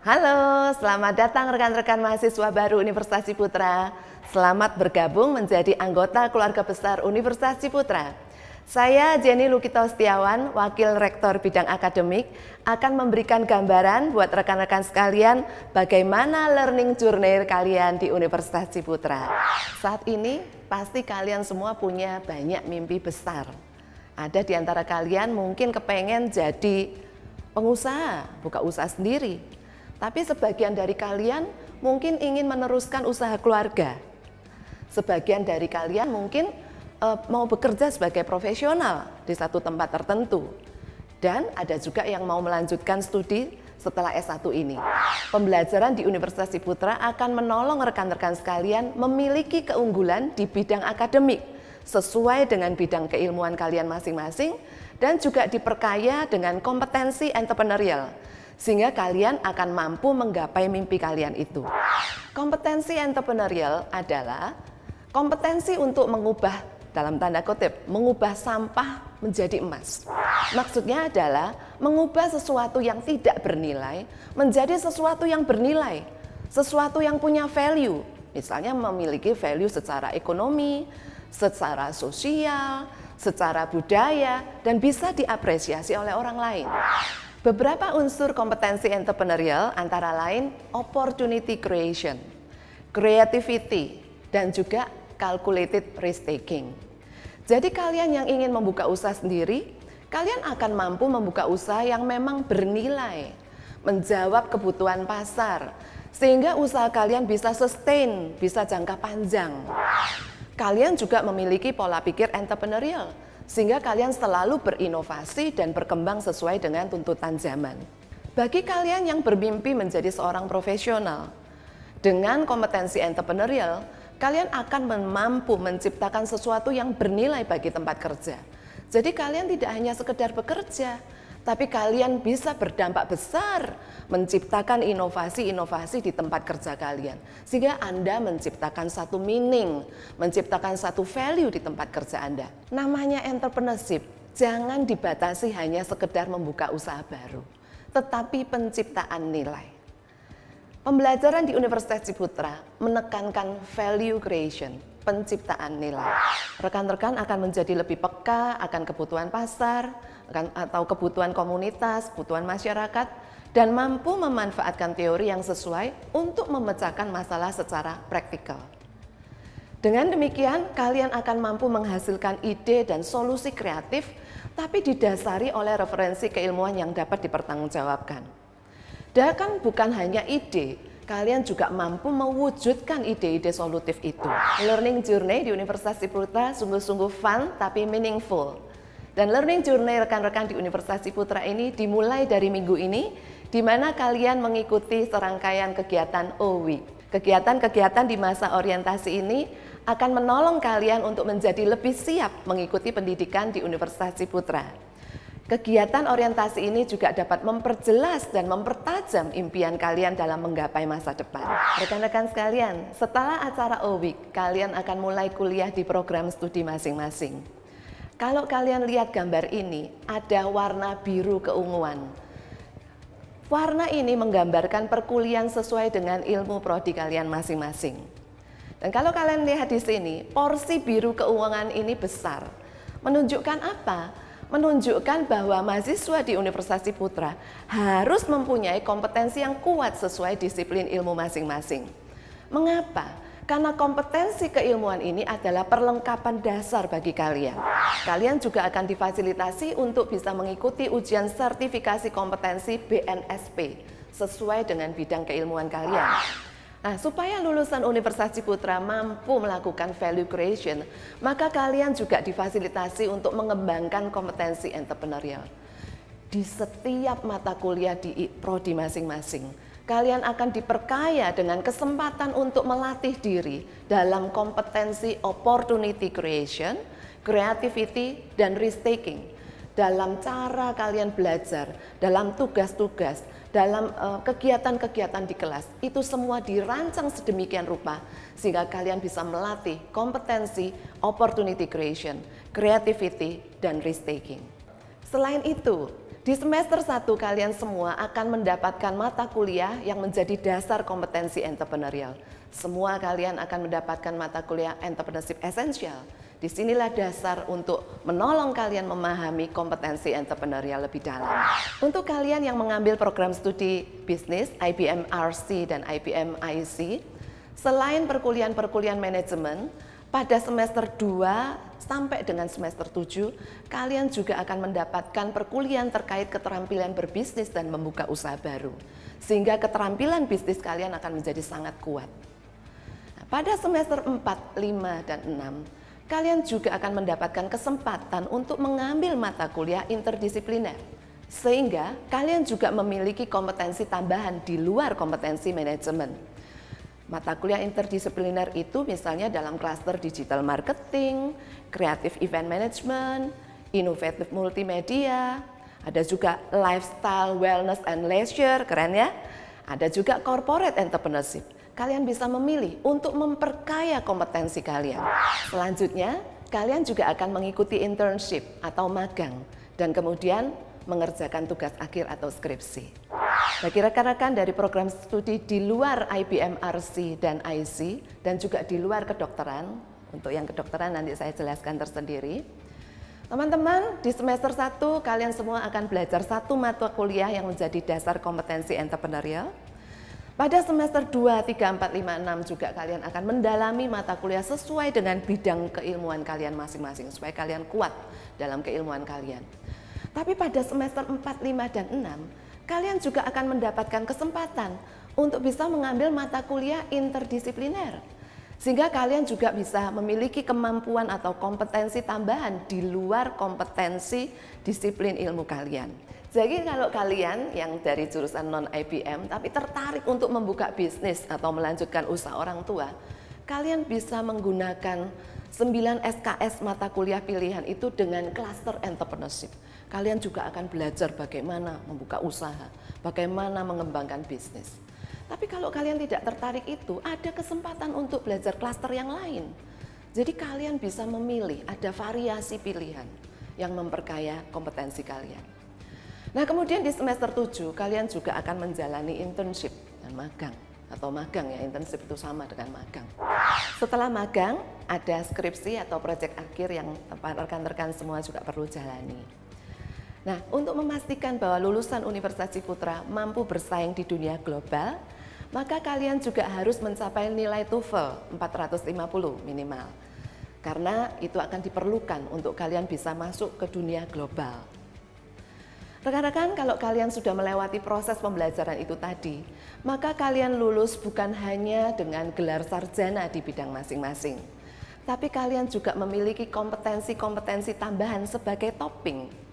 Halo, selamat datang rekan-rekan mahasiswa baru Universitas Ciputra. Selamat bergabung menjadi anggota keluarga besar Universitas Ciputra. Saya Jenny Lukito Setiawan, Wakil Rektor Bidang Akademik, akan memberikan gambaran buat rekan-rekan sekalian bagaimana learning journey kalian di Universitas Ciputra. Saat ini pasti kalian semua punya banyak mimpi besar. Ada di antara kalian mungkin kepengen jadi pengusaha, buka usaha sendiri. Tapi sebagian dari kalian mungkin ingin meneruskan usaha keluarga. Sebagian dari kalian mungkin mau bekerja sebagai profesional di satu tempat tertentu. Dan ada juga yang mau melanjutkan studi setelah S1 ini. Pembelajaran di Universitas Ciputra akan menolong rekan-rekan sekalian memiliki keunggulan di bidang akademik sesuai dengan bidang keilmuan kalian masing-masing dan juga diperkaya dengan kompetensi entrepreneurial. Sehingga kalian akan mampu menggapai mimpi kalian itu. Kompetensi entrepreneurial adalah kompetensi untuk mengubah, dalam tanda kutip, mengubah sampah menjadi emas. Maksudnya adalah mengubah sesuatu yang tidak bernilai menjadi sesuatu yang bernilai, sesuatu yang punya value. Misalnya memiliki value secara ekonomi, secara sosial, secara budaya, dan bisa diapresiasi oleh orang lain. Beberapa unsur kompetensi entrepreneurial antara lain opportunity creation, creativity, dan juga calculated risk taking. Jadi kalian yang ingin membuka usaha sendiri, kalian akan mampu membuka usaha yang memang bernilai, menjawab kebutuhan pasar, sehingga usaha kalian bisa sustain, bisa jangka panjang. Kalian juga memiliki pola pikir entrepreneurial, sehingga kalian selalu berinovasi dan berkembang sesuai dengan tuntutan zaman. Bagi kalian yang bermimpi menjadi seorang profesional, dengan kompetensi entrepreneurial, kalian akan mampu menciptakan sesuatu yang bernilai bagi tempat kerja. Jadi kalian tidak hanya sekedar bekerja, tapi kalian bisa berdampak besar menciptakan inovasi-inovasi di tempat kerja kalian. Sehingga Anda menciptakan satu meaning, menciptakan satu value di tempat kerja Anda. Namanya entrepreneurship, jangan dibatasi hanya sekedar membuka usaha baru, tetapi penciptaan nilai. Pembelajaran di Universitas Ciputra menekankan value creation, penciptaan nilai. Rekan-rekan akan menjadi lebih peka akan kebutuhan pasar, atau kebutuhan komunitas, kebutuhan masyarakat, dan mampu memanfaatkan teori yang sesuai untuk memecahkan masalah secara praktikal. Dengan demikian, kalian akan mampu menghasilkan ide dan solusi kreatif, tapi didasari oleh referensi keilmuan yang dapat dipertanggungjawabkan. Dan kan bukan hanya ide, kalian juga mampu mewujudkan ide-ide solutif itu. Learning journey di Universitas Ciputra sungguh-sungguh fun tapi meaningful. Dan learning journey rekan-rekan di Universitas Ciputra ini dimulai dari minggu ini, di mana kalian mengikuti serangkaian kegiatan O-Week. Kegiatan-kegiatan di masa orientasi ini akan menolong kalian untuk menjadi lebih siap mengikuti pendidikan di Universitas Ciputra. Kegiatan orientasi ini juga dapat memperjelas dan mempertajam impian kalian dalam menggapai masa depan. Rekan-rekan sekalian, setelah acara O-Week, kalian akan mulai kuliah di program studi masing-masing. Kalau kalian lihat gambar ini, ada warna biru keunguan. Warna ini menggambarkan perkuliahan sesuai dengan ilmu prodi kalian masing-masing. Dan kalau kalian lihat di sini, porsi biru keunguan ini besar. Menunjukkan apa? Menunjukkan bahwa mahasiswa di Universitas Ciputra harus mempunyai kompetensi yang kuat sesuai disiplin ilmu masing-masing. Mengapa? Karena kompetensi keilmuan ini adalah perlengkapan dasar bagi kalian. Kalian juga akan difasilitasi untuk bisa mengikuti ujian sertifikasi kompetensi BNSP sesuai dengan bidang keilmuan kalian. Nah, supaya lulusan Universitas Ciputra mampu melakukan value creation, maka kalian juga difasilitasi untuk mengembangkan kompetensi entrepreneurial. Di setiap mata kuliah di prodi masing-masing, kalian akan diperkaya dengan kesempatan untuk melatih diri dalam kompetensi opportunity creation, creativity, dan risk taking. Dalam cara kalian belajar, dalam tugas-tugas, dalam kegiatan-kegiatan di kelas, itu semua dirancang sedemikian rupa sehingga kalian bisa melatih kompetensi opportunity creation, creativity, dan risk taking. Selain itu, Di semester 1 kalian semua akan mendapatkan mata kuliah yang menjadi dasar kompetensi entrepreneurial. Semua kalian akan mendapatkan mata kuliah entrepreneurship essential. Disinilah dasar untuk menolong kalian memahami kompetensi entrepreneurial lebih dalam. Untuk kalian yang mengambil program studi bisnis IBM RC dan IBM IC, selain perkuliahan manajemen, pada semester 2 sampai dengan semester 7, kalian juga akan mendapatkan perkuliahan terkait keterampilan berbisnis dan membuka usaha baru. Sehingga keterampilan bisnis kalian akan menjadi sangat kuat. Nah, pada semester 4, 5, dan 6, kalian juga akan mendapatkan kesempatan untuk mengambil mata kuliah interdisipliner. Sehingga kalian juga memiliki kompetensi tambahan di luar kompetensi manajemen. Mata kuliah interdisipliner itu misalnya dalam klaster digital marketing, creative event management, innovative multimedia, ada juga lifestyle, wellness, and leisure, keren ya? Ada juga corporate entrepreneurship. Kalian bisa memilih untuk memperkaya kompetensi kalian. Selanjutnya, kalian juga akan mengikuti internship atau magang dan kemudian mengerjakan tugas akhir atau skripsi. Bagi rekan-rekan dari program studi di luar IBM RC dan IC dan juga di luar kedokteran, untuk yang kedokteran nanti saya jelaskan tersendiri. Teman-teman, di semester 1 kalian semua akan belajar satu mata kuliah yang menjadi dasar kompetensi entrepreneurial. Pada semester 2, 3, 4, 5, 6 juga kalian akan mendalami mata kuliah sesuai dengan bidang keilmuan kalian masing-masing, supaya kalian kuat dalam keilmuan kalian. Tapi pada semester 4, 5, dan 6, kalian juga akan mendapatkan kesempatan untuk bisa mengambil mata kuliah interdisipliner. Sehingga kalian juga bisa memiliki kemampuan atau kompetensi tambahan di luar kompetensi disiplin ilmu kalian. Jadi kalau kalian yang dari jurusan non-IBM tapi tertarik untuk membuka bisnis atau melanjutkan usaha orang tua, kalian bisa menggunakan 9 SKS mata kuliah pilihan itu dengan cluster entrepreneurship. Kalian juga akan belajar bagaimana membuka usaha, bagaimana mengembangkan bisnis. Tapi kalau kalian tidak tertarik itu, ada kesempatan untuk belajar cluster yang lain. Jadi kalian bisa memilih, ada variasi pilihan yang memperkaya kompetensi kalian. Nah, kemudian di semester 7 kalian juga akan menjalani internship dan magang. Atau magang ya, internship itu sama dengan magang. Setelah magang, ada skripsi atau proyek akhir yang rekan-rekan semua juga perlu jalani. Nah, untuk memastikan bahwa lulusan Universitas Ciputra mampu bersaing di dunia global, maka kalian juga harus mencapai nilai TOEFL 450 minimal. Karena itu akan diperlukan untuk kalian bisa masuk ke dunia global. Rekan-rekan, kalau kalian sudah melewati proses pembelajaran itu tadi, maka kalian lulus bukan hanya dengan gelar sarjana di bidang masing-masing, tapi kalian juga memiliki kompetensi-kompetensi tambahan sebagai topping.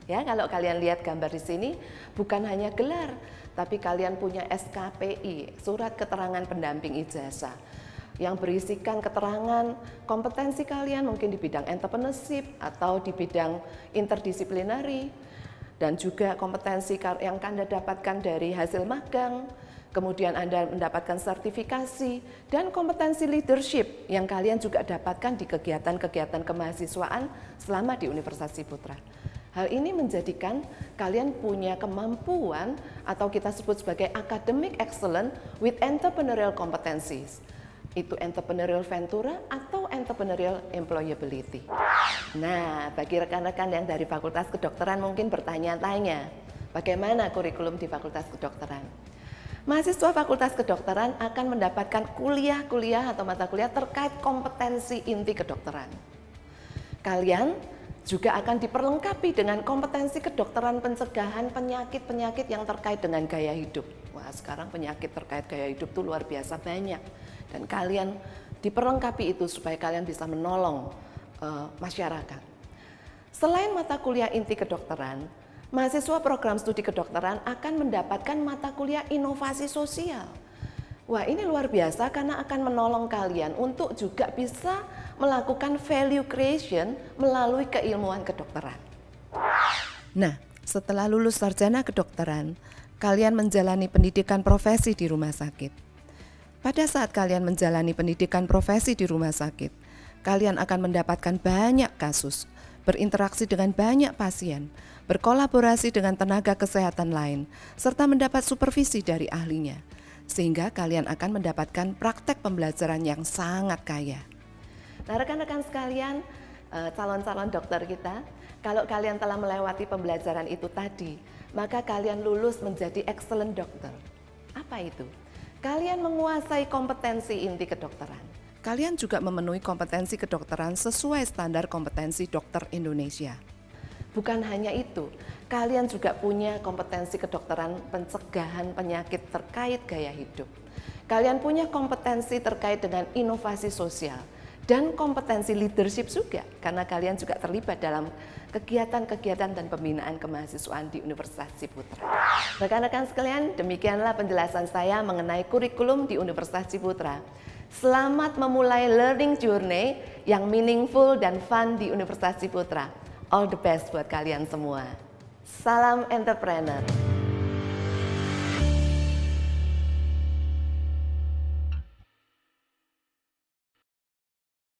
Ya, kalau kalian lihat gambar di sini, bukan hanya gelar, tapi kalian punya SKPI, surat keterangan pendamping ijazah, yang berisikan keterangan kompetensi kalian mungkin di bidang entrepreneurship atau di bidang interdisiplinary, dan juga kompetensi yang Anda dapatkan dari hasil magang, kemudian Anda mendapatkan sertifikasi, dan kompetensi leadership yang kalian juga dapatkan di kegiatan-kegiatan kemahasiswaan selama di Universitas Ciputra. Hal ini menjadikan kalian punya kemampuan atau kita sebut sebagai academic excellence with entrepreneurial competencies. Itu entrepreneurial ventura atau entrepreneurial employability. Nah, bagi rekan-rekan yang dari Fakultas Kedokteran mungkin bertanya-tanya, bagaimana kurikulum di Fakultas Kedokteran? Mahasiswa Fakultas Kedokteran akan mendapatkan kuliah-kuliah atau mata kuliah terkait kompetensi inti kedokteran. Kalian juga akan diperlengkapi dengan kompetensi kedokteran pencegahan penyakit-penyakit yang terkait dengan gaya hidup. Wah, sekarang penyakit terkait gaya hidup itu luar biasa banyak. Dan kalian diperlengkapi itu supaya kalian bisa menolong masyarakat. Selain mata kuliah inti kedokteran, mahasiswa program studi kedokteran akan mendapatkan mata kuliah inovasi sosial. Wah, ini luar biasa karena akan menolong kalian untuk juga bisa melakukan value creation melalui keilmuan kedokteran. Nah, setelah lulus sarjana kedokteran, kalian menjalani pendidikan profesi di rumah sakit. Pada saat kalian menjalani pendidikan profesi di rumah sakit, kalian akan mendapatkan banyak kasus, berinteraksi dengan banyak pasien, berkolaborasi dengan tenaga kesehatan lain, serta mendapat supervisi dari ahlinya, sehingga kalian akan mendapatkan praktek pembelajaran yang sangat kaya. Nah, rekan-rekan sekalian, calon-calon dokter kita, kalau kalian telah melewati pembelajaran itu tadi, maka kalian lulus menjadi excellent dokter. Apa itu? Kalian menguasai kompetensi inti kedokteran. Kalian juga memenuhi kompetensi kedokteran sesuai standar kompetensi dokter Indonesia. Bukan hanya itu, kalian juga punya kompetensi kedokteran pencegahan penyakit terkait gaya hidup. Kalian punya kompetensi terkait dengan inovasi sosial dan kompetensi leadership juga, karena kalian juga terlibat dalam kegiatan-kegiatan dan pembinaan kemahasiswaan di Universitas Ciputra. Rekan-rekan sekalian, demikianlah penjelasan saya mengenai kurikulum di Universitas Ciputra. Selamat memulai learning journey yang meaningful dan fun di Universitas Ciputra. All the best buat kalian semua. Salam entrepreneur.